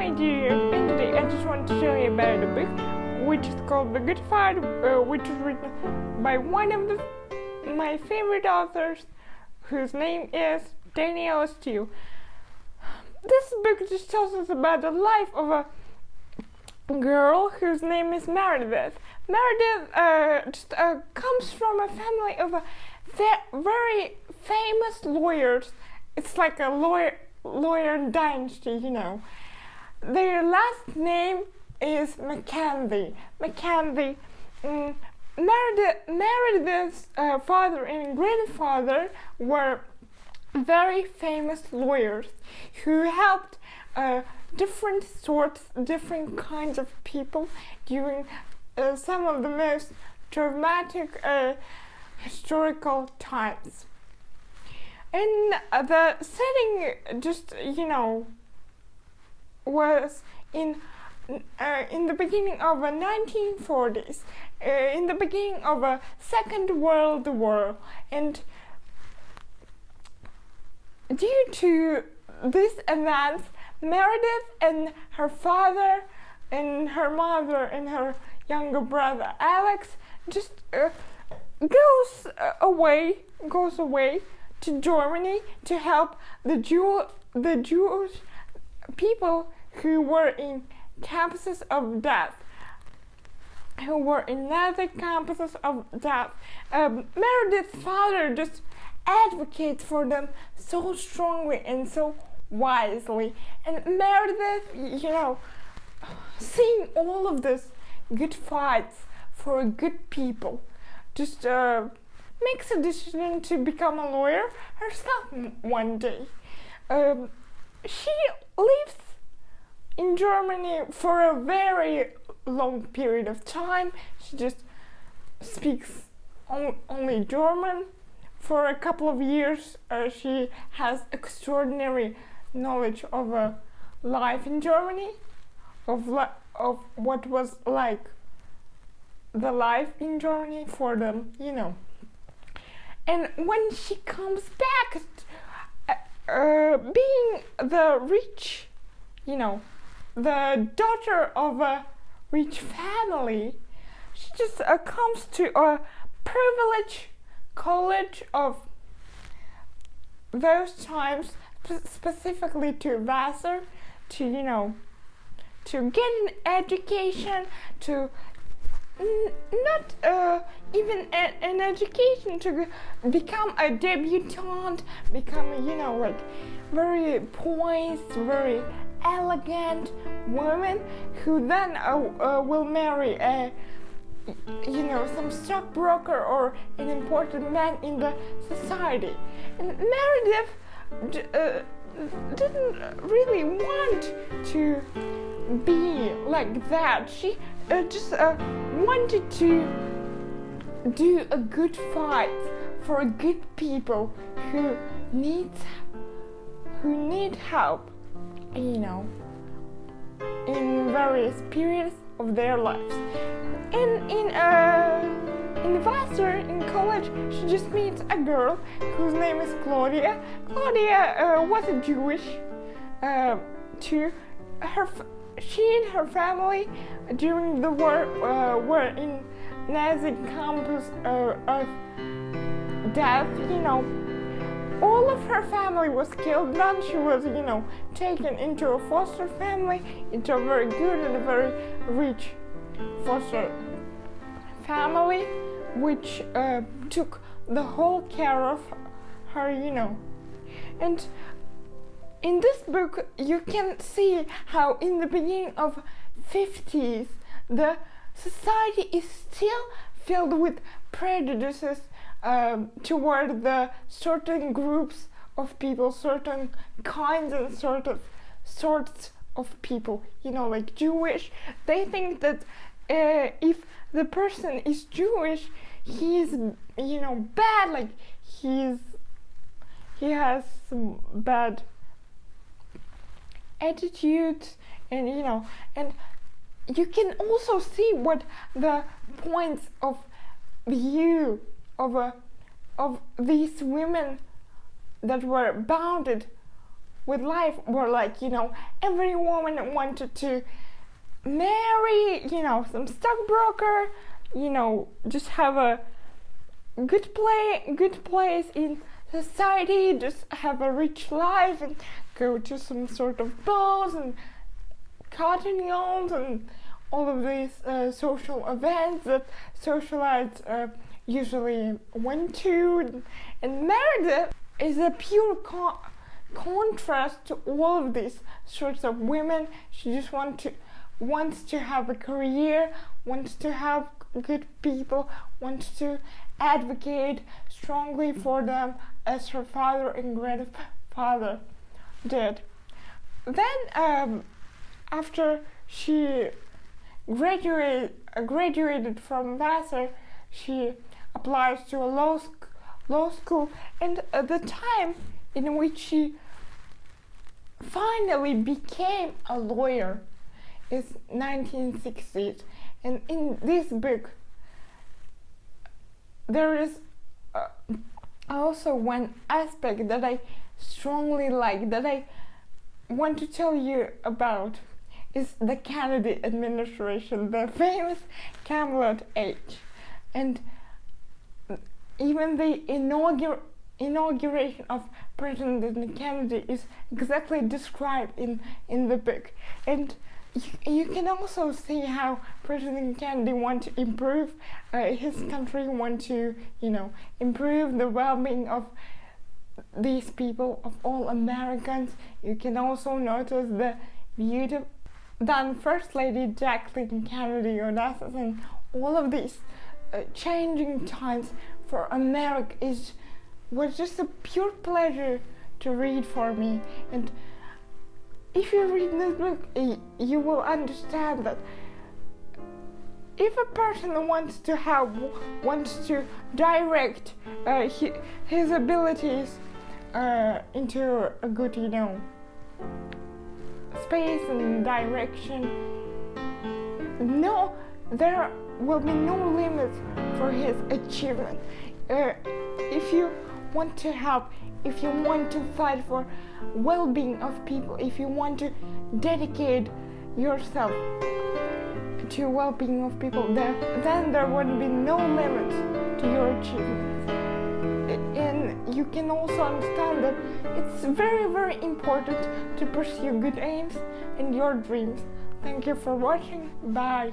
Hi dear, and today I just want to tell you about a book which is called The Good Fight, which is written by one of my favorite authors, whose name is Danielle. This book just tells us about the life of a girl whose name is Meredith. Meredith comes from a family of very famous lawyers. It's like a lawyer dynasty, you know. Their last name is McKenzie. Meredith's father and grandfather were very famous lawyers who helped different kinds of people during some of the most traumatic historical times. And the setting just, was in the beginning of the 1940s, in the beginning of a Second World War, and due to this event, Meredith and her father and her mother and her younger brother Alex just goes away to Germany to help the Jewish people who were in campuses of death, who were in Nazi campuses of death. Meredith's father just advocates for them so strongly and so wisely, and Meredith, seeing all of this good fights for good people, just makes a decision to become a lawyer herself one day. She lives in Germany for a very long period of time. She just speaks only German. For a couple of years, she has extraordinary knowledge of life in Germany, of what was like the life in Germany for them, And when she comes back, being the rich, the daughter of a rich family, she just comes to a privileged college of those times, specifically to Vassar, to get an education, to not even an education, to become a debutante, become very poised, very elegant woman who then will marry some stockbroker or an important man in the society. And Meredith didn't really want to be like that. She just wanted to do a good fight for good people who need help, in various periods of their lives. And in Vassar, in college, she just meets a girl whose name is Claudia. Claudia was a Jewish too. She and her family during the war were in Nazi campus of death. All of her family was killed. Then she was, taken into a foster family, into a very good and very rich foster family, which took the whole care of her, And in this book, you can see how in the beginning of 50s, the society is still filled with prejudices toward the certain groups of people, certain kinds and sorts of people, like Jewish. They think that if the person is Jewish, he's, bad, like he has some bad attitudes, and and you can also see what the points of view of these women that were bounded with life were like, every woman wanted to marry, some stockbroker, just have a good place in society, just have a rich life and go to some sort of balls and cotton yarns and all of these social events that socialites usually went to. And Meredith is a pure contrast to all of these sorts of women. She just wants to have a career, wants to have good people, wants to advocate strongly for them as her father and grandfather did. Then after she graduated from Vassar, she applies to a law school, and the time in which she finally became a lawyer is 1960s. And in this book there is also one aspect that I strongly like, that I want to tell you about, is the Kennedy administration, the famous Camelot age. And even the inauguration of President Kennedy is exactly described in the book. And you can also see how President Kennedy wants to improve his country, want to, improve the well-being of these people, of all Americans. You can also notice the beauty then First Lady Jacqueline Kennedy Onassis, and all of these changing times for America was just a pure pleasure to read for me. And if you read this book, you will understand that if a person wants to direct his abilities into a good, space and direction, there will be no limits for his achievement. If you want to help, if you want to fight for well-being of people, if you want to dedicate yourself to well-being of people, then there would be no limits to your achievements. And you can also understand that it's very, very important to pursue good aims and your dreams. Thank you for watching. Bye.